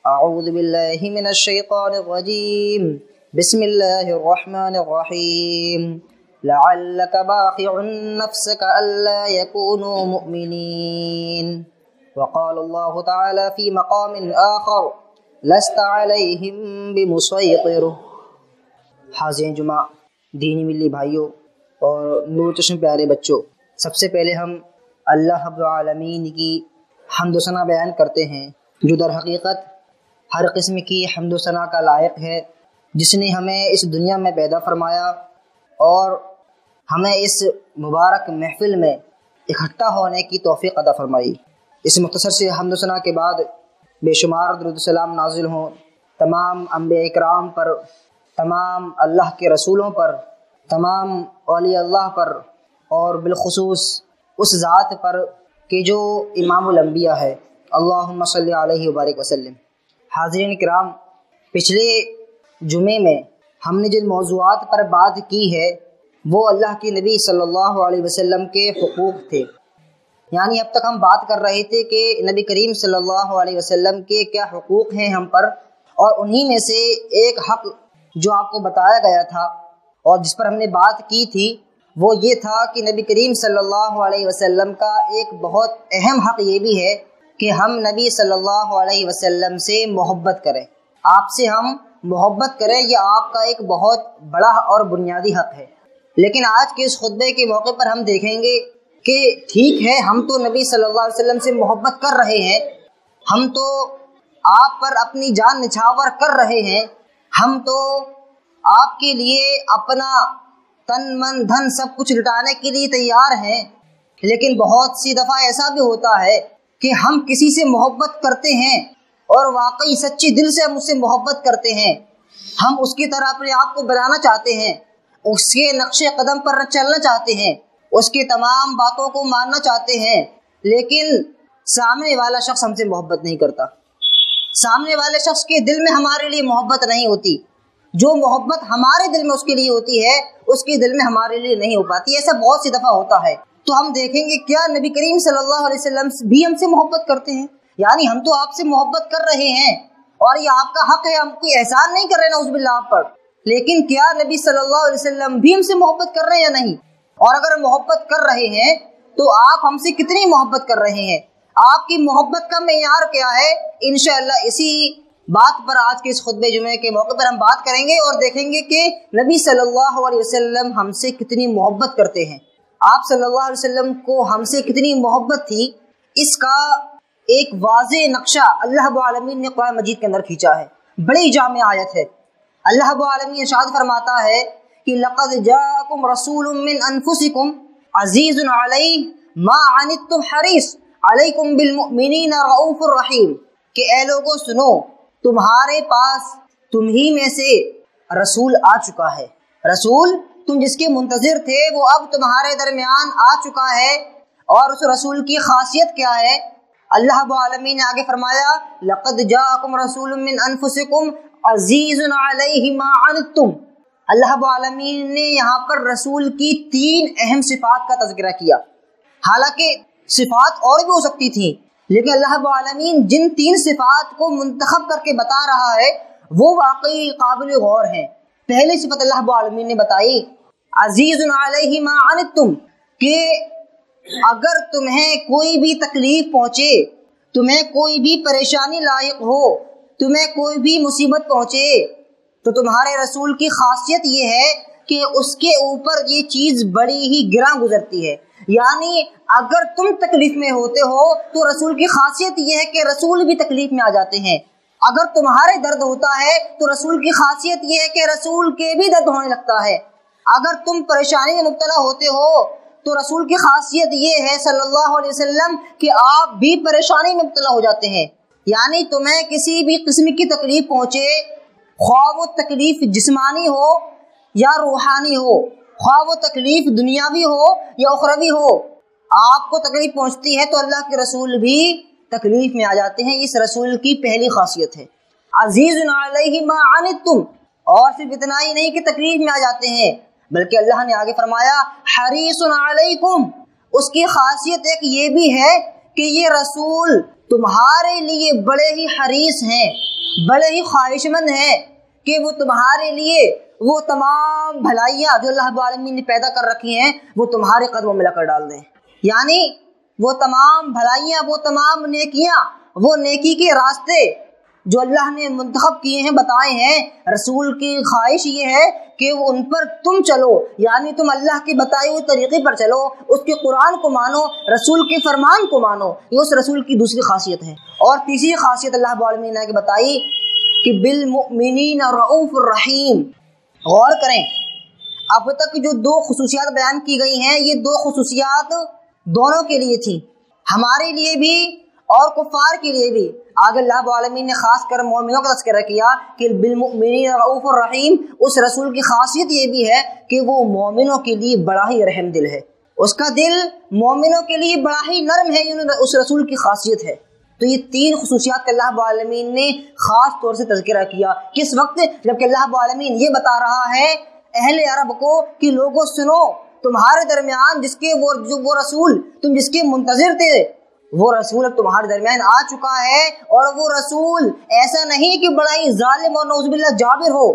اعوذ باللہ من الشیطان الرجیم بسم اللہ الرحمن الرحیم لعلک باخع نفسک الا یکونوا مؤمنین وقال اللہ تعالی فی مقام آخر لست علیہم بمسیطر۔ حاضرین جمعہ، دینی ملی بھائیوں اور نور چشم پیارے بچوں، سب سے پہلے ہم اللہ رب العالمین کی حمد و ثنا بیان کرتے ہیں، جو در حقیقت ہر قسم کی حمد و ثنا کا لائق ہے، جس نے ہمیں اس دنیا میں پیدا فرمایا اور ہمیں اس مبارک محفل میں اکٹھا ہونے کی توفیق عطا فرمائی۔ اس مختصر سے حمد و ثنا کے بعد بے شمار درود و سلام نازل ہوں تمام انبیاء اکرام پر، تمام اللہ کے رسولوں پر، تمام اولیاء اللہ پر، اور بالخصوص اس ذات پر کہ جو امام الانبیاء ہے، اللہم صلی علیہ وبارک وسلم۔ حاضرین کرام، پچھلے جمعے میں ہم نے جن موضوعات پر بات کی ہے وہ اللہ کے نبی صلی اللہ علیہ وسلم کے حقوق تھے، یعنی اب تک ہم بات کر رہے تھے کہ نبی کریم صلی اللہ علیہ وسلم کے کیا حقوق ہیں ہم پر، اور انہی میں سے ایک حق جو آپ کو بتایا گیا تھا اور جس پر ہم نے بات کی تھی وہ یہ تھا کہ نبی کریم صلی اللہ علیہ وسلم کا ایک بہت اہم حق یہ بھی ہے کہ ہم نبی صلی اللہ علیہ وسلم سے محبت کریں، آپ سے ہم محبت کریں، یہ آپ کا ایک بہت بڑا اور بنیادی حق ہے۔ لیکن آج کے اس خطبے کے موقع پر ہم دیکھیں گے کہ ٹھیک ہے، ہم تو نبی صلی اللہ علیہ وسلم سے محبت کر رہے ہیں، ہم تو آپ پر اپنی جان نچھاور کر رہے ہیں، ہم تو آپ کے لیے اپنا تن من دھن سب کچھ لٹانے کے لیے تیار ہیں، لیکن بہت سی دفعہ ایسا بھی ہوتا ہے کہ ہم کسی سے محبت کرتے ہیں اور واقعی سچی دل سے ہم اس سے محبت کرتے ہیں، ہم اس کی طرح اپنے آپ کو بنانا چاہتے ہیں، اس کے نقش قدم پر چلنا چاہتے ہیں، اس کی تمام باتوں کو ماننا چاہتے ہیں، لیکن سامنے والا شخص ہم سے محبت نہیں کرتا، سامنے والے شخص کے دل میں ہمارے لیے محبت نہیں ہوتی، جو محبت ہمارے دل میں اس کے لیے ہوتی ہے اس کے دل میں ہمارے لیے نہیں ہو پاتی۔ ایسا بہت سی دفعہ ہوتا ہے۔ تو ہم دیکھیں گے کیا نبی کریم صلی اللہ علیہ وسلم بھی ہم سے محبت کرتے ہیں؟ یعنی ہم تو آپ سے محبت کر رہے ہیں اور یہ آپ کا حق ہے، ہم کوئی احسان نہیں کر رہے نعوذ باللہ آپ پر، لیکن کیا نبی صلی اللہ علیہ وسلم بھی ہم سے محبت کر رہے ہیں یا نہیں؟ اور اگر محبت کر رہے ہیں تو آپ ہم سے کتنی محبت کر رہے ہیں؟ آپ کی محبت کا معیار کیا ہے؟ انشاءاللہ اسی بات پر آج کے اس خطبہ جمعے کے موقع پر ہم بات کریں گے اور دیکھیں گے کہ نبی صلی اللہ علیہ وسلم ہم سے کتنی محبت کرتے ہیں، آپ صلی اللہ علیہ وسلم کو ہم سے کتنی محبت تھی، اس کا ایک واضح نقشہ اللہ رب العالمین نے قرآن مجید کے اندر کھینچا ہے، بڑی جامع آیت ہے۔ اللہ رب العالمین ارشاد فرماتا ہے کہ لقد جاءکم رسول من انفسکم عزیز علیہ ما عنتم حریص علیکم بالمؤمنین رؤوف الرحیم، کہ اے لوگوں سنو، تمہارے پاس تم ہی میں سے رسول آ چکا ہے، رسول تم جس کے منتظر تھے وہ اب تمہارے درمیان آ چکا ہے، اور اس رسول کی خاصیت کیا ہے؟ اللہ رب العالمین نے آگے فرمایا لقد جاءکم رسول من انفسکم عزیز علیہ ما عنتم۔ اللہ رب العالمین نے یہاں پر رسول کی 3 اہم صفات کا تذکرہ کیا، حالانکہ صفات اور بھی ہو سکتی تھیں، لیکن اللہ رب العالمین جن 3 صفات کو منتخب کر کے بتا رہا ہے وہ واقعی قابل غور ہیں۔ پہلی صفت اللہ رب العالمین نے بتائی عزیز علیہ ما عنتم، کہ اگر تمہیں کوئی بھی تکلیف پہنچے، تمہیں کوئی بھی پریشانی لاحق ہو، تمہیں کوئی بھی مصیبت پہنچے، تو تمہارے رسول کی خاصیت یہ ہے کہ اس کے اوپر یہ چیز بڑی ہی گراں گزرتی ہے، یعنی اگر تم تکلیف میں ہوتے ہو تو رسول کی خاصیت یہ ہے کہ رسول بھی تکلیف میں آ جاتے ہیں، اگر تمہارے درد ہوتا ہے تو رسول کی خاصیت یہ ہے کہ رسول کے بھی درد ہونے لگتا ہے، اگر تم پریشانی میں مبتلا ہوتے ہو تو رسول کی خاصیت یہ ہے صلی اللہ علیہ وسلم کہ آپ بھی پریشانی میں مبتلا ہو جاتے ہیں، یعنی تمہیں کسی بھی قسم کی تکلیف پہنچے، خواہ وہ تکلیف جسمانی ہو یا روحانی ہو، خواہ وہ تکلیف دنیاوی ہو یا اخروی ہو، آپ کو تکلیف پہنچتی ہے تو اللہ کے رسول بھی تکلیف میں آ جاتے ہیں۔ اس رسول کی پہلی خاصیت ہے عزیز علیہ ما عنتم، اور صرف اتنا ہی نہیں کہ تکلیف میں آ جاتے ہیں بلکہ اللہ نے آگے فرمایا حریص علیکم، اس کی خاصیت ایک یہ بھی ہے کہ یہ رسول تمہارے لیے بڑے ہی حریص ہیں، بڑے ہی خواہش مند ہیں کہ وہ تمہارے لیے وہ تمام بھلائیاں جو اللہ رب العالمین نے پیدا کر رکھی ہیں وہ تمہارے قدموں میں لا کر ڈال دیں۔ یعنی وہ تمام بھلائیاں، وہ تمام نیکیاں، وہ نیکی کے راستے جو اللہ نے منتخب کیے ہیں، بتائے ہیں، رسول کی خواہش یہ ہے کہ وہ ان پر تم چلو، یعنی تم اللہ کے بتائے ہوئے طریقے پر چلو، اس کے قرآن کو مانو، رسول کے فرمان کو مانو۔ یہ اس رسول کی دوسری خاصیت ہے۔ اور تیسری خاصیت اللہ رب العالمین نے بتائی کہ بالمؤمنین رؤوف الرحیم۔ غور کریں، اب تک جو دو خصوصیات بیان کی گئی ہیں، یہ دو خصوصیات دونوں کے لیے تھی، ہمارے لیے بھی اور کفار کے لیے بھی۔ آگے اللہ رب العالمین نے خاص کر مومنوں کا تذکرہ کیا کہ بالمؤمنین رؤوف الرحیم۔ اس رسول کی خاصیت یہ بھی ہے کہ وہ مومنوں کے لیے بڑا ہی رحم دل ہے، اس کا دل مومنوں کے لیے بڑا ہی نرم ہے، اس رسول کی خاصیت ہے۔ تو یہ تین خصوصیات کا اللہ رب العالمین نے خاص طور سے تذکرہ کیا۔ کس وقت؟ جبکہ اللہ رب العالمین یہ بتا رہا ہے اہل عرب کو کہ لوگوں سنو، تمہارے درمیان وہ رسول تم جس کے منتظر تھے، وہ رسول اب تمہارے درمیان آ چکا ہے، اور وہ رسول ایسا نہیں کہ بڑا ہی ظالم اور نعوذ باللہ جابر ہو،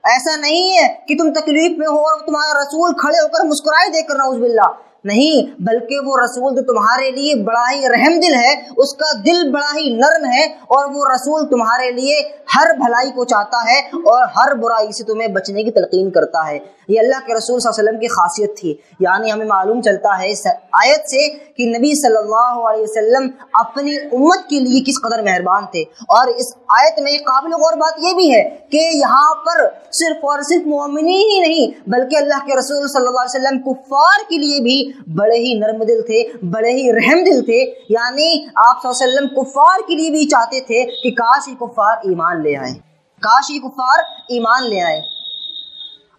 ایسا نہیں ہے کہ تم تکلیف میں ہو اور تمہارا رسول کھڑے ہو کر مسکرائے دے کر نعوذ باللہ، نہیں، بلکہ وہ رسول تو تمہارے لیے بڑا ہی رحم دل ہے، اس کا دل بڑا ہی نرم ہے، اور وہ رسول تمہارے لیے ہر بھلائی کو چاہتا ہے اور ہر برائی سے تمہیں بچنے کی تلقین کرتا ہے۔ یہ اللہ کے رسول صلی اللہ علیہ وسلم کی خاصیت تھی۔ یعنی ہمیں معلوم چلتا ہے اس آیت سے کہ نبی صلی اللہ علیہ وسلم اپنی امت کے لیے کس قدر مہربان تھے۔ اور اس آیت میں قابل غور بات یہ بھی ہے کہ یہاں پر صرف اور صرف مومنین ہی نہیں بلکہ اللہ کے رسول صلی اللہ علیہ وسلم کفار کے لیے بھی بڑے ہی نرم دل تھے، بڑے ہی رحم دل تھے۔ یعنی آپ صلی اللہ علیہ وسلم کفار کے لیے بھی چاہتے تھے کہ کاش یہ کفار ایمان لے آئیں، کاش یہ کفار ایمان لے آئیں۔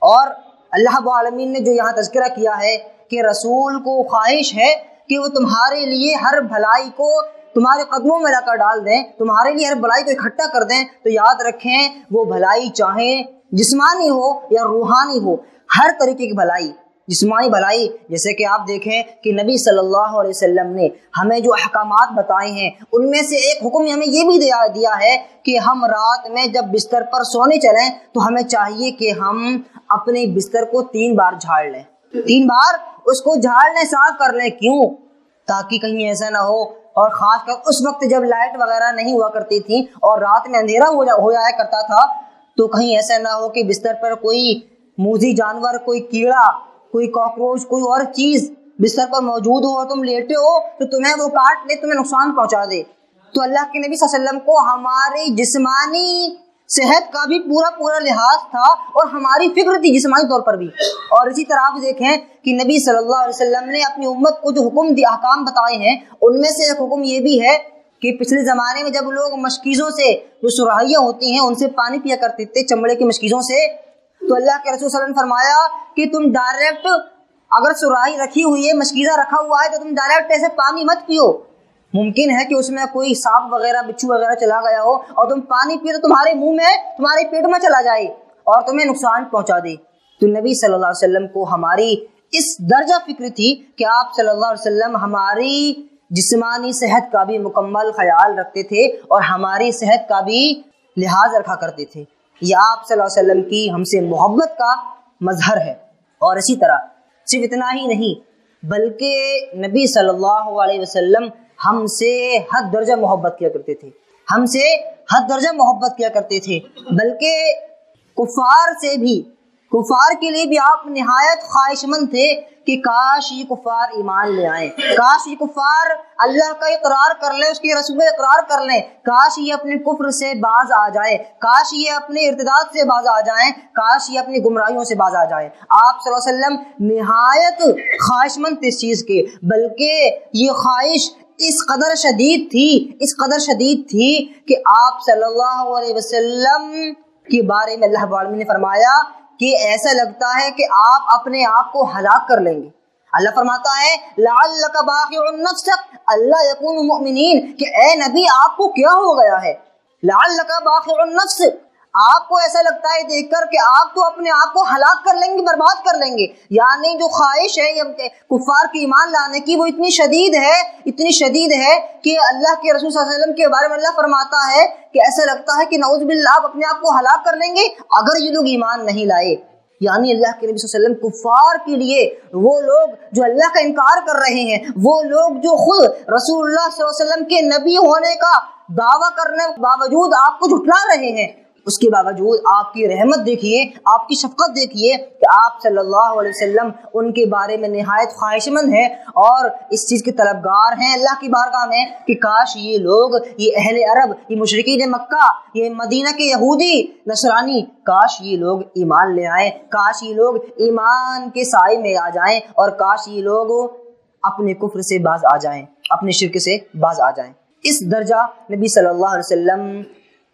اور اللہ رب العالمین نے جو یہاں تذکرہ کیا ہے کہ رسول کو خواہش ہے کہ وہ تمہارے لیے ہر بھلائی کو تمہارے قدموں میں لا کر ڈال دیں، تمہارے لیے ہر بھلائی کو اکٹھا کر دیں، تو یاد رکھیں وہ بھلائی چاہے جسمانی ہو یا روحانی ہو، ہر طریقے کی بھلائی، جسمانی بھلائی، جیسے کہ آپ دیکھیں کہ نبی صلی اللہ علیہ وسلم نے ہمیں جو احکامات بتائے ہیں ان میں سے ایک حکم ہمیں یہ بھی دیا ہے کہ ہم رات میں جب بستر پر سونے چلیں تو ہمیں چاہیے کہ ہم اپنے بستر کو 3 بار جھاڑ لیں، 3 بار اس کو جھاڑ لیں، صاف کر لیں۔ کیوں؟ تاکہ کہیں ایسا نہ ہو، اور خاص کر اس وقت جب لائٹ وغیرہ نہیں ہوا کرتی تھی اور رات میں اندھیرا ہو جایا کرتا تھا، تو کہیں ایسا نہ ہو کہ بستر پر کوئی موذی جانور، کوئی کیڑا، کوئی کاکروچ، کوئی اور چیز بستر پر موجود ہو اور تم لیٹے ہو تو تمہیں وہ کاٹ لے، تمہیں نقصان پہنچا دے۔ تو اللہ کے نبی صلی اللہ علیہ وسلم کو ہماری جسمانی صحت کا بھی پورا لحاظ تھا اور ہماری فکر تھی جسمانی طور پر بھی۔ اور اسی طرح آپ دیکھیں کہ نبی صلی اللہ علیہ وسلم نے اپنی امت کو جو حکم دی، احکام بتائے ہیں، ان میں سے ایک حکم یہ بھی ہے کہ پچھلے زمانے میں جب لوگ مشکیزوں سے، جو سراہیاں ہوتی ہیں ان سے پانی پیا کرتے تھے، چمڑے کی مشکیزوں سے، تو اللہ کے رسول صلی اللہ علیہ وسلم نے فرمایا کہ تم ڈائریکٹ اگر سراہی رکھی ہوئی ہے، مشکیزہ رکھا ہوا ہے، تو تم ڈائریکٹ ایسے پانی مت پیو۔ ممکن ہے کہ اس میں کوئی سانپ وغیرہ، بچھو وغیرہ چلا گیا ہو اور تم پانی پیو تو تمہارے منہ میں، تمہارے پیٹ میں چلا جائے اور تمہیں نقصان پہنچا دے۔ تو نبی صلی اللہ علیہ وسلم کو ہماری اس درجہ فکر تھی کہ آپ صلی اللہ علیہ وسلم ہماری جسمانی صحت کا بھی مکمل خیال رکھتے تھے اور ہماری صحت کا بھی لحاظ رکھا کرتے تھے۔ یہ آپ صلی اللہ علیہ وسلم کی ہم سے محبت کا مظہر ہے۔ اور اسی طرح صرف اتنا ہی نہیں بلکہ نبی صلی اللہ علیہ وسلم ہم سے حد درجہ محبت کیا کرتے تھے، ہم سے حد درجہ محبت کیا کرتے تھے، بلکہ کفار سے بھی، کفار کے لیے بھی آپ نہایت خواہش مند تھے کہ کاش یہ کفار ایمان لے آئیں، کاش یہ کفار اللہ کا اقرار کر لیں، اس کے رسول کا اقرار کر لیں، کاش یہ اپنے کفر سے باز آ جائیں، کاش یہ اپنے ارتداد سے باز آ جائیں، کاش یہ اپنی گمراہیوں سے باز آ جائیں۔ آپ صلی اللہ علیہ وسلم نہایت خواہش مند تھے اس چیز کے، بلکہ یہ خواہش اس قدر شدید تھی کہ آپ صلی اللہ علیہ وسلم کے بارے میں اللہ العالمین نے فرمایا کہ ایسا لگتا ہے کہ آپ اپنے آپ کو ہلاک کر لیں گے۔ اللہ فرماتا ہے لعلک باخع نفسک الا یکونوا مؤمنین، کہ اے نبی آپ کو کیا ہو گیا ہے، لعلک باخع نفسک، آپ کو ایسا لگتا ہے دیکھ کر کہ آپ تو اپنے آپ کو ہلاک کر لیں گے، برباد کر لیں گے، یعنی جو خواہش ہے کفار کے ایمان لانے کی وہ اتنی شدید ہے کہ اللہ کے رسول صلی اللہ علیہ وسلم کے بارے میں اللہ فرماتا ہے کہ ایسا لگتا ہے کہ نعوذ باللہ آپ اپنے آپ کو ہلاک کر لیں گے اگر یہ لوگ ایمان نہیں لائے۔ یعنی اللہ کے نبی صلی اللہ علیہ وسلم کفار کے لیے، وہ لوگ جو اللہ کا انکار کر رہے ہیں، وہ لوگ جو خود رسول اللہ صلی اللہ علیہ وسلم کے نبی ہونے کا دعویٰ کرنے کے باوجود آپ کو جھٹلا رہے ہیں، اس کے باوجود آپ کی رحمت دیکھیے، آپ کی شفقت دیکھیے کہ آپ صلی اللہ علیہ وسلم ان کے بارے میں نہایت خواہش مند ہیں اور اس چیز کے طلبگار ہیں اللہ کی بارگاہ میں کہ کاش یہ لوگ، یہ اہل عرب، یہ مشرکین مکہ، یہ مدینہ کے یہودی نصرانی، کاش یہ لوگ ایمان لے آئیں، کاش یہ لوگ ایمان کے سائے میں آ جائیں، اور کاش یہ لوگ اپنے کفر سے باز آ جائیں، اپنے شرک سے باز آ جائیں۔ اس درجہ نبی صلی اللہ علیہ وسلم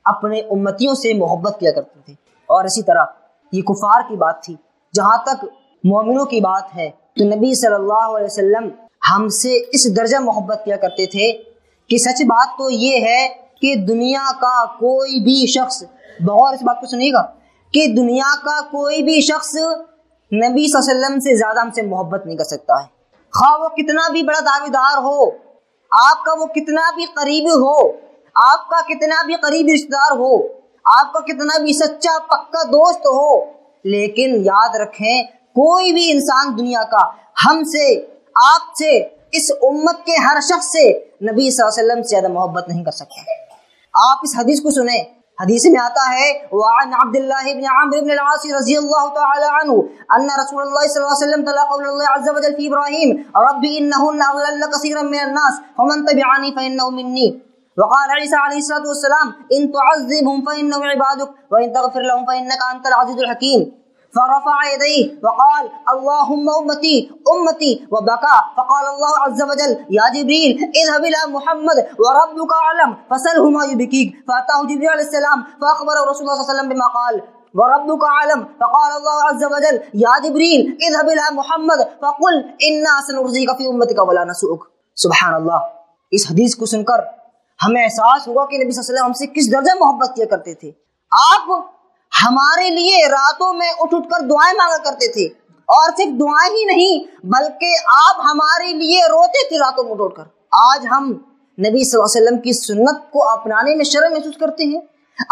اپنے امتیوں سے محبت کیا کرتے تھے۔ اور اسی طرح یہ کفار کی بات تھی، جہاں تک مومنوں کی بات ہے تو نبی صلی اللہ علیہ وسلم ہم سے اس درجہ محبت کیا کرتے تھے کہ سچ بات تو یہ ہے کہ دنیا کا کوئی بھی شخص، بغور اس بات کو سنیے گا، کہ دنیا کا کوئی بھی شخص نبی صلی اللہ علیہ وسلم سے زیادہ ہم سے محبت نہیں کر سکتا ہے، خواہ وہ کتنا بھی بڑا دعویٰ دار ہو، آپ کا وہ کتنا بھی قریبی ہو، آپ کا کتنا بھی قریبی رشتہ دار ہو، آپ کا کتنا بھی سچا پکا دوست ہو، لیکن یاد رکھیں کوئی بھی انسان دنیا کا ہم سے، آپ سے، اس امت کے ہر شخص سے نبی صلی اللہ علیہ وسلم سے زیادہ محبت نہیں کر سکتا۔ آپ اس حدیث کو سنیں، حدیث میں آتا ہے وعن عبد الله بن عمرو بن العاص رضی اللہ تعالی عنہ ان رسول اللہ صلی اللہ علیہ وسلم تلا قول اللہ عز وجل في ابراہیم رب انہن اضللن كثيرا من الناس فمن تبعني فانه مني، وقال عیسیٰ علیہ الصلوۃ والسلام ان تعذبهم فانهم عبادك وان تغفر لهم فانك انت العزیز الحکیم، فرفع يديه وقال اللهم امتي امتي وبكى، فقال الله عز وجل يا جبريل اذهب الى محمد وربك اعلم فسله ما يبكيك، فاتاه جبريل عليه السلام فاخبره رسول الله صلى الله عليه وسلم بما قال وربك اعلم، فقال الله عز وجل يا جبريل اذهب الى محمد فقل انا سنرضيك في امتك ولا نسوءك۔ سبحان اللہ، اس حدیث کو سن کر ہمیں احساس ہوگا کہ نبی صلی اللہ علیہ وسلم ہم سے کس درجے محبت کیا کرتے تھے۔ آپ ہمارے لیے راتوں میں اٹھ اٹھ کر دعائیں مانگا کرتے تھے، اور صرف دعائیں ہی نہیں بلکہ آپ ہمارے لیے روتے تھے راتوں میں اٹھ اٹھ کر۔ آج ہم نبی صلی اللہ علیہ وسلم کی سنت کو اپنانے میں شرم محسوس کرتے ہیں،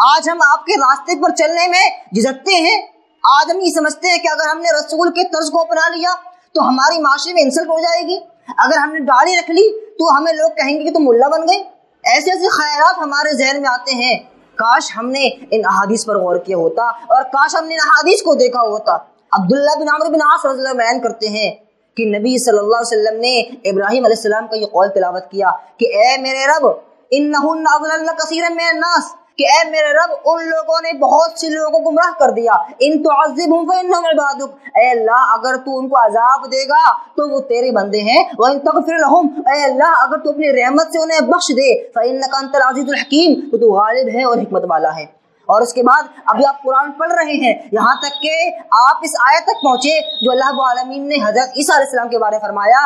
آج ہم آپ کے راستے پر چلنے میں جھجکتے ہیں، آج ہم یہ سمجھتے ہیں کہ اگر ہم نے رسول کے طرز کو اپنا لیا تو ہماری معاشرے میں انسلٹ ہو جائے گی، اگر ہم نے داڑھی رکھ لی تو ہمیں لوگ کہیں گے کہ تم ملا بن گئے۔ ایسے ایسے خیالات ہمارے ذہن میں آتے ہیں۔ کاش ہم نے ان احادیث پر غور کیا ہوتا، اور کاش ہم نے ان احادیث کو دیکھا ہوتا۔ عبداللہ بن عمرو بن عاص رضی اللہ عنہ بیان کرتے ہیں کہ نبی صلی اللہ علیہ وسلم نے ابراہیم علیہ السلام کا یہ قول تلاوت کیا کہ اے میرے رب انہن اضللن کثیرا من الناس، کہ اے میرے رب ان لوگوں نے بہت سے لوگوں کو گمراہ کر دیا، ان تعذبهم فانهم عبادک، اے اللہ اگر تو ان کو عذاب دے گا تو وہ تیرے بندے ہیں، وان تغفر لهم، اے اللہ اگر تو اپنی رحمت سے انہیں بخش دے، فانک انت العزیز الحکیم، تو غالب ہے اور حکمت والا ہے۔ اور اس کے بعد ابھی آپ قرآن پڑھ رہے ہیں یہاں تک کہ آپ اس آیت تک پہنچے جو اللہ رب العالمین نے حضرت عیسیٰ علیہ السلام کے بارے فرمایا۔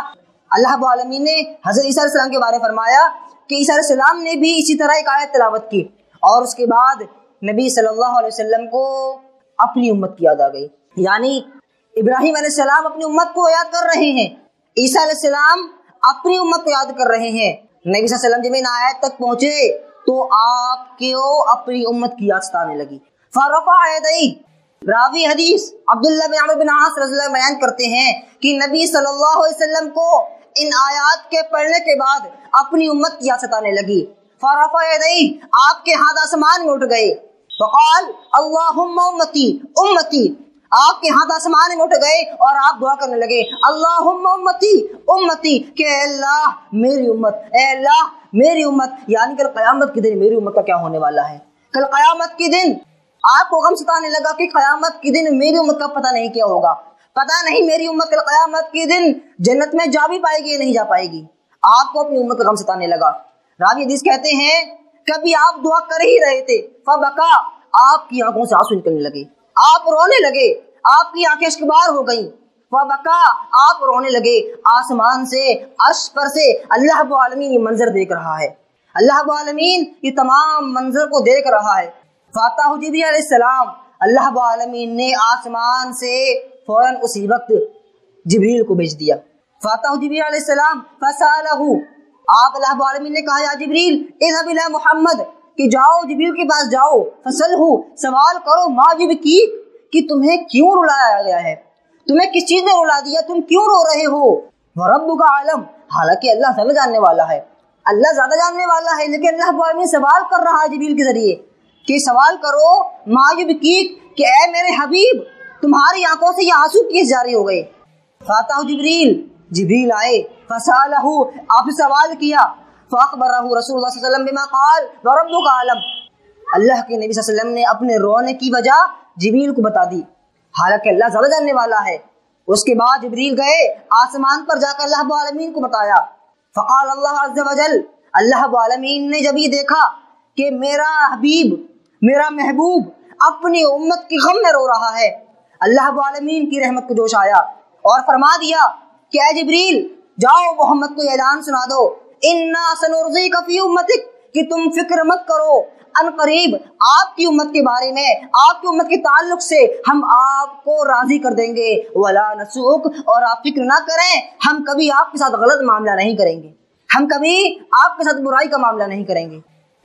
اللہ رب العالمین نے حضرت عیسیٰ علیہ السلام کے بارے فرمایا کہ عیسیٰ علیہ السلام نے بھی اسی طرح ایک آیت تلاوت کی، اور اس کے بعد نبی صلی اللہ علیہ وسلم کو اپنی امت کی یاد آ گئی۔ یعنی ابراہیم علیہ السلام اپنی امت کو یاد کر رہے ہیں، عیسیٰ علیہ السلام اپنی امت کو یاد کر رہے ہیں۔ نبی صلی اللہ علیہ وسلم جب ان آیت تک پہنچے تو آپ کو اپنی امت کی یاد ستانے لگی۔ فرفع یدیہ، راوی حدیث عبداللہ بن عمرو بن عاص رضی اللہ عنہ بیان کرتے ہیں کہ نبی صلی اللہ علیہ وسلم کو ان آیات کے پڑھنے کے بعد اپنی امت کی یاد ستانے لگی۔ فرفع یدیہ، آپ کے ہاتھ آسمان میں اٹھ گئے، فقال اللہم امتی امتی، آپ کے ہاتھ آسمان میں اٹھ گئے اور آپ دعا کرنے لگے اللہم امتی امتی، کہ اے اللہ میری امت، اے اللہ میری امت، یعنی کل قیامت کے دن میری امت کا کیا ہونے والا ہے۔ کل قیامت کے دن آپ کو غم ستانے لگا کہ قیامت کے دن میری امت کا پتہ نہیں کیا ہوگا، پتہ نہیں میری امت کل قیامت کے دن جنت میں جا بھی پائے گی یا نہیں جا پائے گی۔ آپ کو اپنی امت کا غم ستانے لگا۔ راوی حدیث کہتے ہیں کبھی آپ دعا کر ہی رہے تھے، فبکا، آپ کی آنکھوں سے آنسو نکلنے لگے، آپ رونے لگے، آپ کی آنکھیں اشکبار ہو گئیں، فبکا، آپ رونے لگے۔ آسمان سے، عرش پر سے اللہ رب العالمین یہ منظر دیکھ رہا ہے، اللہ رب العالمین یہ تمام منظر کو دیکھ رہا ہے۔ فاتح جبریل علیہ السلام، اللہ رب العالمین نے آسمان سے فوراً اسی وقت جبریل کو بھیج دیا. فاتح جبریل علیہ السلام فسالہ، آپ اللہ رب العالمین نے کہا یا جبریل اذهب الی محمد، کہ جاؤ جبریل کے پاس جاؤ، فسلہ، سوال کرو، ما یبکی، کہ تمہیں کیوں رلایا گیا ہے، تمہیں کس چیز نے رلا دیا، تم کیوں رو رہے ہو. وربک اعلم، حالانکہ اللہ زیادہ جاننے والا ہے، اللہ زیادہ جاننے والا ہے، لیکن اللہ رب العالمین سوال کر رہا ہے جبریل کے ذریعے کہ سوال کرو ما یبکیک، کہ اے میرے حبیب تمہاری آنکھوں سے یہ آنسو کیس جاری ہو گئے. فاتح جبریل آئے، فسالہ، آپ نے سوال کیا، فاخبرہ رسول اللہ صلی اللہ علیہ وسلم بما قال وربک اعلم، اللہ کے نبی صلی اللہ علیہ وسلم نے اپنے رونے کی وجہ جبریل کو بتا دی، حالانکہ اللہ زیادہ جاننے والا ہے. اس کے بعد جبریل گئے آسمان پر، جا کر اللہ رب العالمین کو بتایا. فقال اللہ عز وجل، اللہ رب العالمین نے جب یہ دیکھا کہ میرا حبیب، میرا محبوب اپنی امت کی غم میں رو رہا ہے، اللہ رب العالمین کی رحمت کو جوش آیا اور فرما دیا کہ اے جبریل جاؤ محمد کو اعلان سنا دو، انا سنرضیک فی امتک، کہ تم فکر مت کرو، ان قریب آپ کی امت کے بارے میں، آپ کی امت کے تعلق سے ہم آپ کو راضی کر دیں گے. ولا نسوک، اور آپ فکر نہ کریں، ہم کبھی آپ کے ساتھ غلط معاملہ نہیں کریں گے، ہم کبھی آپ کے ساتھ برائی کا معاملہ نہیں کریں گے.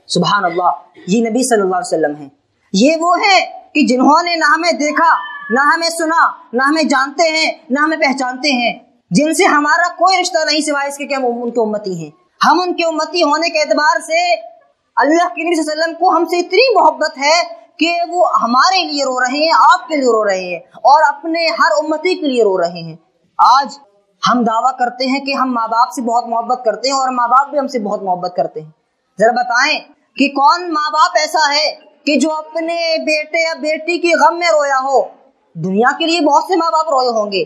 سبحان اللہ، یہ نبی صلی اللہ علیہ وسلم ہیں، یہ وہ ہیں کہ جنہوں نے نہ ہمیں دیکھا، نہ ہمیں سنا، نہ ہمیں جانتے ہیں، نہ ہمیں پہچانتے ہیں، جن سے ہمارا کوئی رشتہ نہیں سوائے اس کے کہ ہم ان کے امتی ہیں. ہم ان کے امتی ہونے کے اعتبار سے اللہ کے نبی صلی اللہ علیہ وسلم کو ہم سے اتنی محبت ہے کہ وہ ہمارے لیے رو رہے ہیں، آپ کے لیے رو رہے ہیں، اور اپنے ہر امتی کے لیے رو رہے ہیں. آج ہم دعویٰ کرتے ہیں کہ ہم ماں باپ سے بہت محبت کرتے ہیں، اور ماں باپ بھی ہم سے بہت محبت کرتے ہیں. ذرا بتائیں کہ کون ماں باپ ایسا ہے کہ جو اپنے بیٹے یا بیٹی کی غم میں رویا ہو؟ دنیا کے لیے بہت سے ماں باپ روئے ہوں گے،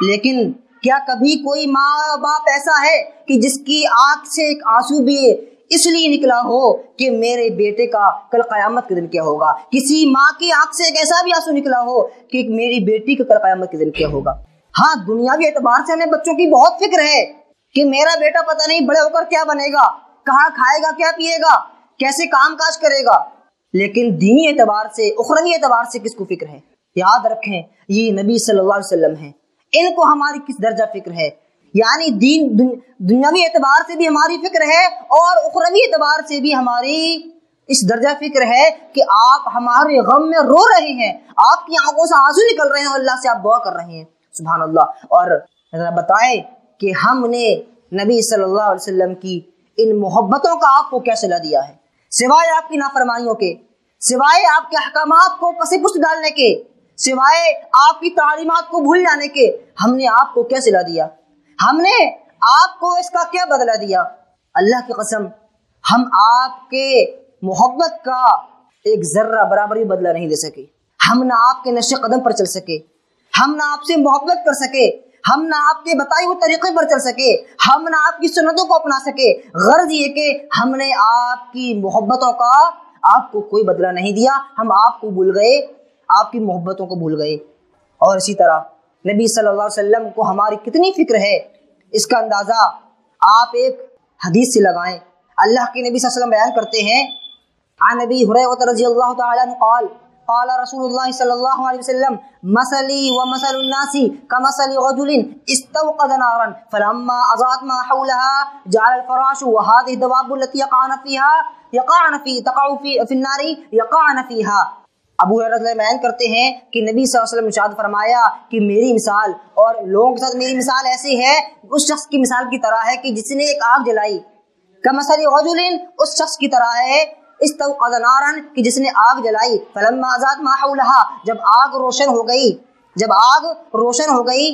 لیکن کیا کبھی کوئی ماں باپ ایسا ہے کہ جس کی آنکھ سے ایک آنسو بھی اس لیے نکلا ہو کہ میرے بیٹے کا کل قیامت کے دن کیا ہوگا؟ کسی ماں کی آنکھ سے ایک ایسا بھی آنسو نکلا ہو کہ میری بیٹی کا کل قیامت کے دن کیا ہوگا؟ ہاں، دنیاوی اعتبار سے ہمیں بچوں کی بہت فکر ہے کہ میرا بیٹا پتہ نہیں بڑے ہو کر کیا بنے گا، کہاں کھائے گا، کیا پیے گا، کیسے کام کاج کرے گا. لیکن دینی اعتبار سے، اخروی اعتبار سے کس کو فکر ہے؟ یاد رکھیں، یہ نبی صلی اللہ علیہ وسلم ہیں، ان کو ہماری کس درجہ فکر ہے. یعنی دنیاوی اعتبار سے بھی ہماری فکر ہے، اور اخروی اعتبار سے بھی ہماری اس درجہ فکر ہے کہ آپ ہمارے غم میں رو رہے ہیں، آپ کی آنکھوں سے آنسو نکل رہے ہیں، اور اللہ سے آپ دعا کر رہے ہیں. سبحان اللہ. اور ذرا بتائیں کہ ہم نے نبی صلی اللہ علیہ وسلم کی ان محبتوں کا آپ کو کیا صلہ دیا ہے، سوائے آپ کی نافرمانیوں کے، سوائے آپ کے احکامات کو پس پشت ڈالنے کے، سوائے آپ کی تعلیمات کو بھول جانے کے. ہم نے آپ کو کیا صلہ دیا؟ ہم نے آپ کو اس کا کیا بدلہ دیا؟ اللہ کی قسم، ہم آپ کے محبت کا ایک ذرہ برابر بھی بدلہ نہیں لے سکے. ہم نہ آپ کے نقش قدم پر چل سکے، ہم نہ آپ سے محبت کر سکے، ہم نہ آپ کے بتائے ہوئے طریقے پر چل سکے، ہم نہ آپ کی سنتوں کو اپنا سکے. غرض یہ کہ ہم نے آپ کی محبتوں کا آپ کو کوئی بدلہ نہیں دیا، ہم آپ کو بھول گئے، آپ کی محبتوں کو بھول گئے. اور اسی طرح نبی صلی اللہ علیہ وسلم کو ہماری کتنی فکر ہے، اس کا اندازہ آپ ایک حدیث سے لگائیں. اللہ کے نبی صلی اللہ علیہ وسلم بیان کرتے ہیں، عن ابی ہریرہ رضی اللہ تعالی عنہ قال قال رسول اللہ صلی اللہ علیہ وسلم مثلی ومثل الناس كمثل رجل استوقد نارا فلما اضاءت ما حولها جعل الفراش وهذه الدواب التي تقع في النار يقعن فيها. ابو ہریرہ بیان کرتے ہیں کہ نبی صلی اللہ علیہ وسلم ارشاد فرمایا کہ میری مثال اور لوگوں کے ساتھ میری مثال ایسی ہے، اس شخص کی مثال کی طرح ہے کہ جس نے ایک آگ جلائی، کمثل رجل، اس شخص کی طرح ہے، استوقد نارا، کہ جس نے آگ جلائی، فلما اضاءت ما حولها، جب آگ روشن ہو گئی،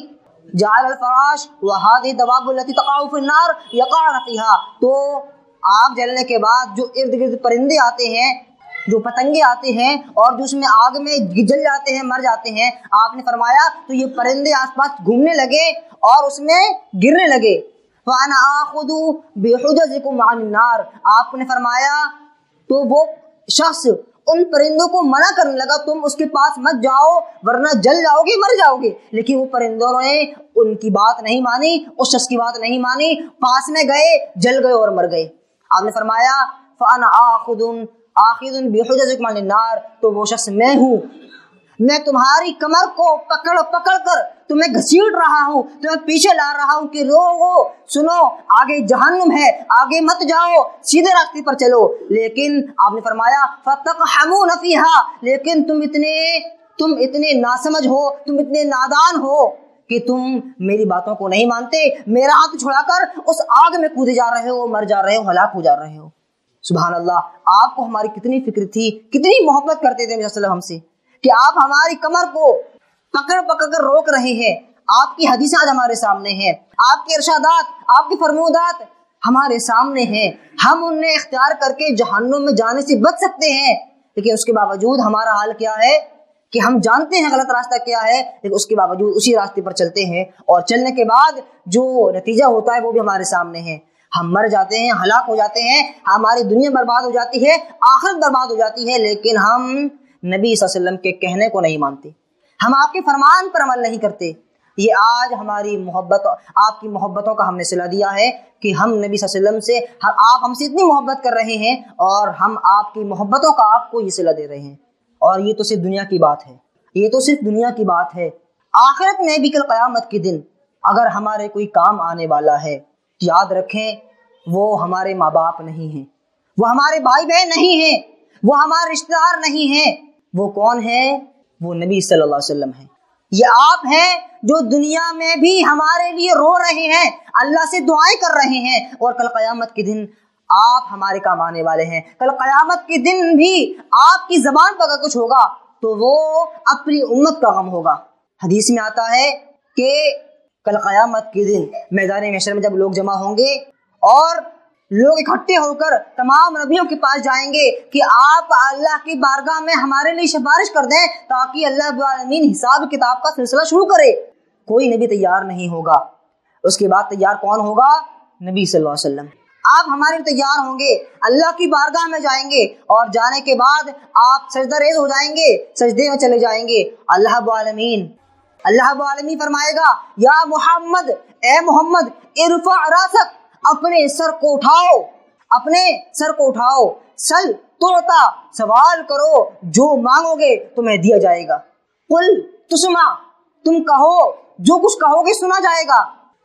جعل الفراش وهذه الدواب التي تقع في النار يقعن فيها، تو آگ جلنے کے بعد جو ارد گرد پرندے آتے ہیں، جو پتنگے آتے ہیں اور جو اس میں آگ میں جل جاتے ہیں، مر جاتے ہیں، آپ نے فرمایا تو یہ پرندے آس پاس گھومنے لگے اور اس میں گرنے لگے. فَأَنَا آخُذُ بِحُجَزِكُمْ عَنِ النَّارِ، آپ نے فرمایا تو وہ شخص ان پرندوں کو منع کرنے لگا، تم اس کے پاس مت جاؤ ورنہ جل جاؤ گے، مر جاؤ گے. لیکن وہ پرندوں نے ان کی بات نہیں مانی، اس شخص کی بات نہیں مانی، پاس میں گئے، جل گئے اور مر گئے. آپ نے فرمایا فَأَنَا آخذ بحجزکم عن النار، تو وہ شخص میں ہوں، میں تمہاری کمر کو پکڑ پکڑ کر تمہیں گھسیٹ رہا ہوں، تمہیں پیچھے لا رہا ہوں کہ لوگو سنو، آگے جہنم ہے، آگے مت جاؤ، سیدھے راستے پر چلو۔ لیکن آپ نے فرمایا فتقحمون فیہا، لیکن تم اتنے ناسمجھ ہو، تم اتنے نادان ہو کہ تم میری باتوں کو نہیں مانتے، میرا ہاتھ چھڑا کر اس آگ میں کودے جا رہے ہو، مر جا رہے ہو، ہلاک ہو جا رہے ہو۔ سبحان اللہ، آپ کو ہماری کتنی فکر تھی، کتنی محبت کرتے تھے نبی صلی اللہ علیہ وسلم ہم سے، کہ آپ ہماری کمر کو پکڑ پکڑ کر روک رہے ہیں۔ آپ کی حدیثیں آج ہمارے سامنے ہیں، آپ کے ارشادات، آپ کی فرمودات ہمارے سامنے ہیں، ہم انہیں اختیار کر کے جہنم میں جانے سے بچ سکتے ہیں، لیکن اس کے باوجود ہمارا حال کیا ہے کہ ہم جانتے ہیں غلط راستہ کیا ہے، لیکن اس کے باوجود اسی راستے پر چلتے ہیں، اور چلنے کے بعد جو نتیجہ ہوتا ہے وہ بھی ہمارے سامنے ہے۔ ہم مر جاتے ہیں، ہلاک ہو جاتے ہیں، ہماری دنیا برباد ہو جاتی ہے، آخرت برباد ہو جاتی ہے، لیکن ہم نبی صلی اللہ علیہ وسلم کے کہنے کو نہیں مانتے، ہم آپ کے فرمان پر عمل نہیں کرتے۔ یہ آج ہماری محبت، آپ کی محبتوں کا ہم نے صلہ دیا ہے کہ ہم نبی صلی اللہ علیہ وسلم سے، آپ ہم سے اتنی محبت کر رہے ہیں اور ہم آپ کی محبتوں کا آپ کو یہ صلہ دے رہے ہیں۔ اور یہ تو صرف دنیا کی بات ہے، یہ تو صرف دنیا کی بات ہے۔ آخرت میں بھی کل قیامت کے دن اگر ہمارے کوئی کام آنے والا ہے، یاد رکھیں وہ ہمارے ماں باپ نہیں ہیں، وہ ہمارے بھائی بہن نہیں ہیں، وہ ہمارے رشتہ دار نہیں ہیں، وہ کون ہے؟ وہ نبی صلی اللہ علیہ وسلم ہیں۔ یہ آپ ہیں جو دنیا میں بھی ہمارے لیے رو رہے ہیں، اللہ سے دعائیں کر رہے ہیں، اور کل قیامت کے دن آپ ہمارے کام آنے والے ہیں۔ کل قیامت کے دن بھی آپ کی زبان پر اگر کچھ ہوگا تو وہ اپنی امت کا غم ہوگا۔ حدیث میں آتا ہے کہ کل قیامت کے دن میدان محشر میں جب لوگ جمع ہوں گے اور لوگ اکٹھے ہو کر تمام نبیوں کے پاس جائیں گے کہ آپ اللہ کی بارگاہ میں ہمارے لیے سفارش کر دیں تاکہ اللہ رب العالمین حساب کتاب کا سلسلہ شروع کرے، کوئی نبی تیار نہیں ہوگا۔ اس کے بعد تیار کون ہوگا؟ نبی صلی اللہ علیہ وسلم۔ آپ ہمارے لیے تیار ہوں گے، اللہ کی بارگاہ میں جائیں گے، اور جانے کے بعد آپ سجدہ ریز ہو جائیں گے، سجدے میں چلے جائیں گے۔ اللہ رب العالمین فرمائے گا یا محمد، اے محمد، ارفع راسک، اپنے سر کو اٹھاؤ، اپنے سر کو اٹھاؤ، سل توتا، سوال کرو، جو مانگو گے تمہیں دیا جائے گا، قل تسمع، تم کہو، جو کچھ کہو گے سنا جائے گا،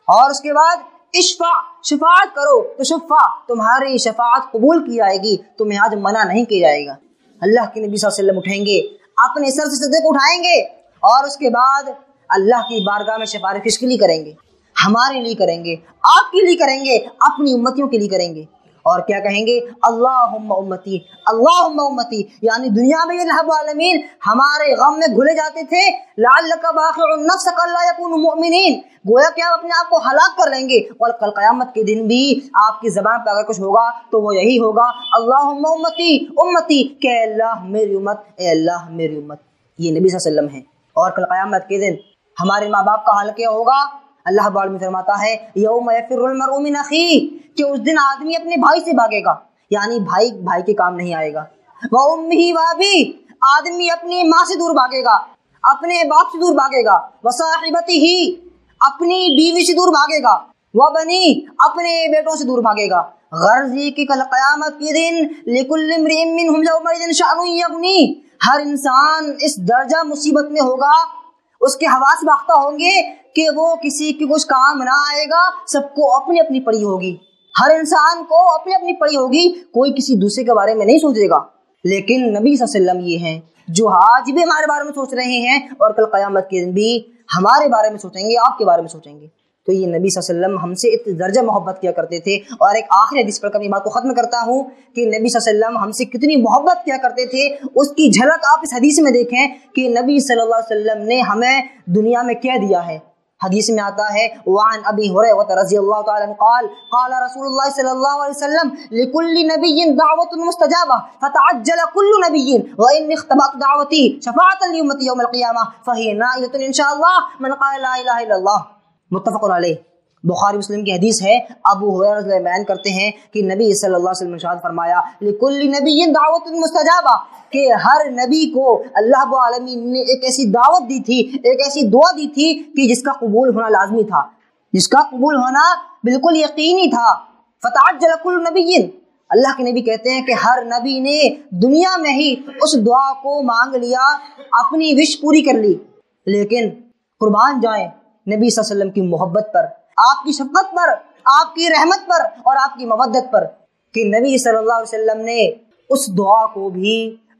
اور اس کے بعد اشفع، شفاعت کرو تو شفع، تمہاری شفاعت قبول کی جائے گی، تمہیں آج منع نہیں کیا جائے گا۔ اللہ کے نبی صلی اللہ علیہ وسلم اٹھیں گے، اپنے سر سے سجدے کو اٹھائیں گے، اور اس کے بعد اللہ کی بارگاہ میں سفارش کس کے لیے کریں گے؟ ہمارے لیے کریں گے، آپ کے لیے کریں گے، اپنی امتیوں کے لیے کریں گے، اور کیا کہیں گے؟ اللہم امتی، اللہم امتی، یعنی دنیا میں اللہ رب العالمین ہمارے غم میں گھلے جاتے تھے، لعلک باخع نفسک الا یکونوا مؤمنین، گویا کہ آپ اپنے آپ کو ہلاک کر لیں گے، اور کل قیامت کے دن بھی آپ کی زبان پہ اگر کچھ ہوگا تو وہ یہی ہوگا اللہم امتی امتی، کہ اللہ میری امت، اے اللہ میری امت۔ یہ نبی صلی اللہ علیہ وسلم ہے۔ اور کل قیامت کے دن ہمارے ماں باپ کا حال کیا ہوگا؟ اللہ رب العالمین فرماتا ہے یوم یفر المرء من اخیہ، کہ اس دن آدمی اپنے بھائی سے بھاگے گا، یعنی بھائی کے کام نہیں آئے گا، وامہ وابی، آدمی اپنی ماں سے دور بھاگے گا، اپنے باپ سے دور بھاگے گا، وصاحبتہ، اپنی بیوی سے دور بھاگے گا، وبنی، اپنے بیٹوں سے دور بھاگے گا۔ غرض یہ کہ کل قیامت کے دن لکل امرئ منہم یومئذ شأن یغنیہ، ہر انسان اس درجہ مصیبت میں ہوگا، اس کے حواس باختہ ہوں گے کہ وہ کسی کی کچھ کام نہ آئے گا، سب کو اپنی اپنی پڑی ہوگی، ہر انسان کو اپنی اپنی پڑی ہوگی، کوئی کسی دوسرے کے بارے میں نہیں سوچے گا۔ لیکن نبی صلی اللہ علیہ وسلم یہ ہیں جو آج بھی ہمارے بارے میں سوچ رہے ہیں، اور کل قیامت کے دن بھی ہمارے بارے میں سوچیں گے، آپ کے بارے میں سوچیں گے۔ تو یہ نبی صلی اللہ علیہ وسلم ہم سے اتنے درجہ محبت کیا کرتے تھے۔ اور ایک آخری حدیث پڑھ کر اپنی بات کو ختم کرتا ہوں کہ نبی صلی اللہ علیہ وسلم ہم سے کتنی محبت کیا کرتے تھے، اس کی جھلک آپ اس حدیث میں دیکھیں کہ نبی صلی اللہ علیہ وسلم نے ہمیں دنیا میں کیا دیا ہے۔ حدیث میں آتا ہے وعن ابی ہریرہ رضی اللہ تعالی عنہ قال قال رسول اللہ صلی اللہ علیہ وسلم لكل نبی دعوت مستجابہ فتعجل كل نبی وان اختبأت دعوتی شفاعة لامتی یوم القیامہ فهي نائلة ان شاء اللہ من قال لا الہ الا اللہ، متفق علیہ۔ بخاری مسلم کی حدیث ہے، ابو ہریرہ رضی اللہ عنہ بیان کرتے ہیں کہ نبی صلی اللہ علیہ وسلم نے ارشاد فرمایا لکل نبی دعوت مستجابہ، کہ ہر نبی کو اللہ رب العالمین نے ایک ایسی دعوت دی تھی، ایک ایسی دعا دی تھی کہ جس کا قبول ہونا لازمی تھا، جس کا قبول ہونا بالکل یقینی تھا۔ فتعجل کل نبی، اللہ کے نبی کہتے ہیں کہ ہر نبی نے دنیا میں ہی اس دعا کو مانگ لیا، اپنی وش پوری کر لی، لیکن قربان جائیں نبی صلی اللہ علیہ وسلم کی محبت پر، آپ کی شفقت پر، آپ کی رحمت پر اور آپ کی مودت پر، کہ نبی صلی اللہ علیہ وسلم نے اس دعا کو بھی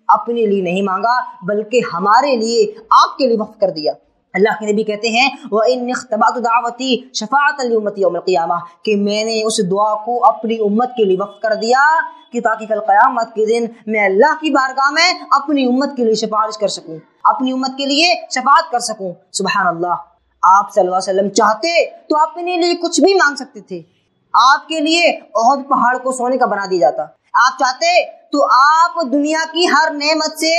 اپنے لیے نہیں مانگا بلکہ ہمارے لیے، آپ کے لیے وقف کر دیا۔ اللہ کے نبی کہتے ہیں وَإِنِّ اخْتَبَعْتُ دَعْوَتِي شَفَاعَةً لِأُمَّتِي يَوْمَ الْقِيَامَةِ، کہ میں نے اس دعا کو اپنی امت کے لیے وقف کر دیا کہ تاکہ کل قیامت کے دن میں اللہ کی بارگاہ میں اپنی امت کے لیے شفاعت کر سکوں، اپنی امت کے لیے شفاعت کر سکوں۔ سبحان اللہ، آپ صلی اللہ علیہ وسلم چاہتے تو اپنے لیے کچھ بھی مانگ سکتے تھے، آپ کے لیے احد پہاڑ کو سونے کا بنا دیا جاتا، آپ چاہتے تو آپ دنیا کی ہر نعمت سے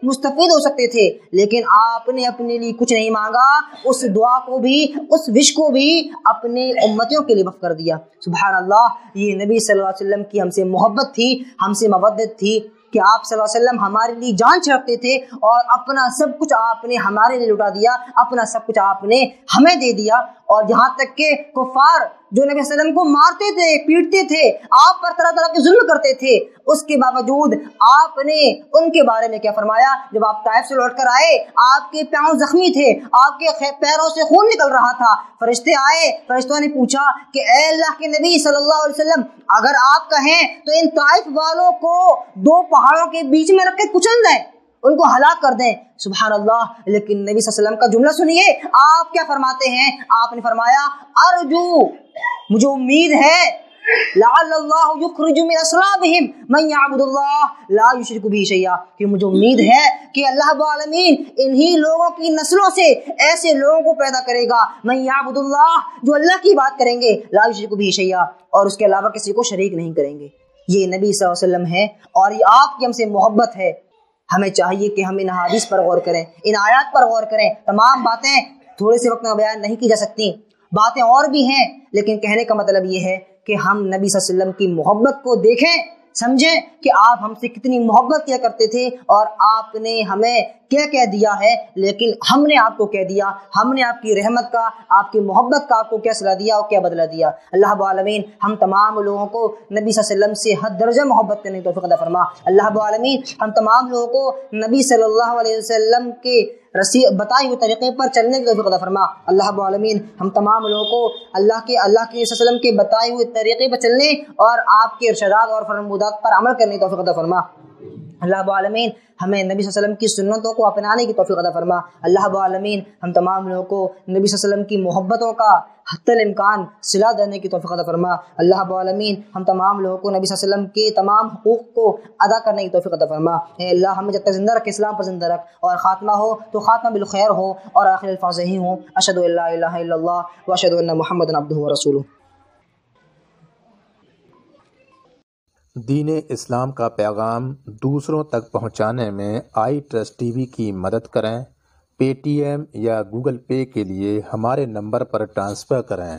مستفید ہو سکتے تھے، لیکن آپ نے اپنے لیے کچھ نہیں مانگا، اس دعا کو بھی، اس وش کو بھی اپنے امتیوں کے لیے وقف کر دیا۔ سبحان اللہ، یہ نبی صلی اللہ علیہ وسلم کی ہم سے محبت تھی، ہم سے مودت تھی کہ آپ صلی اللہ علیہ وسلم ہمارے لیے جان چھڑکتے تھے اور اپنا سب کچھ آپ نے ہمارے لیے لٹا دیا، اپنا سب کچھ آپ نے ہمیں دے دیا۔ اور جہاں تک کہ کفار جو نبی صلی اللہ علیہ وسلم کو مارتے تھے، پیٹتے تھے، آپ پر طرح طرح کے ظلم کرتے تھے، اس کے باوجود آپ نے ان کے بارے میں کیا فرمایا؟ جب آپ طائف سے لوٹ کر آئے، آپ کے پاؤں زخمی تھے، آپ کے پیروں سے خون نکل رہا تھا، فرشتے آئے، فرشتوں نے پوچھا کہ اے اللہ کے نبی صلی اللہ علیہ وسلم، اگر آپ کہیں تو ان طائف والوں کو دو پہاڑوں کے بیچ میں رکھ کے کچل دیں، ان کو ہلاک کر دیں۔ سبحان اللہ، لیکن نبی صلی اللہ علیہ وسلم کا جملہ سنیے، آپ کیا فرماتے ہیں؟ آپ نے فرمایا ارجو، مجھے امید ہے، لعل اللہ یخرج من اصلابہم من یعبد اللہ لا یشرک بہ شیئا، کہ مجھے امید ہے کہ اللہ رب العالمین انہی لوگوں کی نسلوں سے ایسے لوگوں کو پیدا کرے گا، من یعبد اللہ، جو اللہ کی بات کریں گے، لا یشرک بہ شیئا، اور اس کے علاوہ کسی کو شریک نہیں کریں گے۔ یہ نبی صلی اللہ علیہ وسلم ہے اور یہ آپ کی ہم سے محبت ہے۔ ہمیں چاہیے کہ ہم ان حدیث پر غور کریں، ان آیات پر غور کریں۔ تمام باتیں تھوڑے سے وقت میں بیان نہیں کی جا سکتی، باتیں اور بھی ہیں، لیکن کہنے کا مطلب یہ ہے کہ ہم نبی صلی اللہ علیہ وسلم کی محبت کو دیکھیں، سمجھیں کہ آپ ہم سے کتنی محبت کیا کرتے تھے اور آپ نے ہمیں کیا کہہ دیا ہے، لیکن ہم نے آپ کو کہہ دیا، ہم نے آپ کی رحمت کا، آپ کی محبت کا آپ کو کیا صلہ دیا اور کیا بدلہ دیا۔ اللہ رب العالمین ہم تمام لوگوں کو نبی صلی اللہ علیہ وسلم سے حد درجہ محبت کرنے کی توفیق عطا فرما۔ اللہ رب العالمین ہم تمام لوگوں کو نبی صلی اللہ علیہ وسلم کے بتائے ہوئے طریقے پر چلنے کی توفیق عطا فرما۔ اللہ رب العالمین ہم تمام لوگوں کو اللہ کے صلی اللہ علیہ وسلم کے بتائے ہوئے طریقے پر چلنے اور آپ کے ارشادات اور فرمودات پر عمل کرنے کی توفیق عطا فرما۔ اللہ رب العالمین ہمیں نبی صلی اللہ علیہ وسلم کی سنتوں کو اپنانے کی توفیق عطا فرما۔ اللہ رب العالمین ہم تمام لوگوں کو نبی صلی اللہ علیہ وسلم کی محبتوں کا حتی الامکان صلہ دینے کی توفیق عطا فرما۔ اللہ رب العالمین ہم تمام لوگوں کو نبی صلی اللہ علیہ وسلم کے تمام حقوق کو ادا کرنے کی توفیق عطا فرما۔ اے اللہ ہمیں جب تک زندہ رکھ، اسلام پر زندہ رکھ، اور خاتمہ ہو تو خاتمہ بالخیر ہو اور آخر الفاظ یہی ہوں، اشہد ان لا الہ الا اللہ واشہد ان محمدا عبدہ ورسولہ۔ دین اسلام کا پیغام دوسروں تک پہنچانے میں آئی ٹرسٹ ٹی وی کی مدد کریں۔ پے ٹی ایم یا گوگل پے کے لیے ہمارے نمبر پر ٹرانسفر کریں۔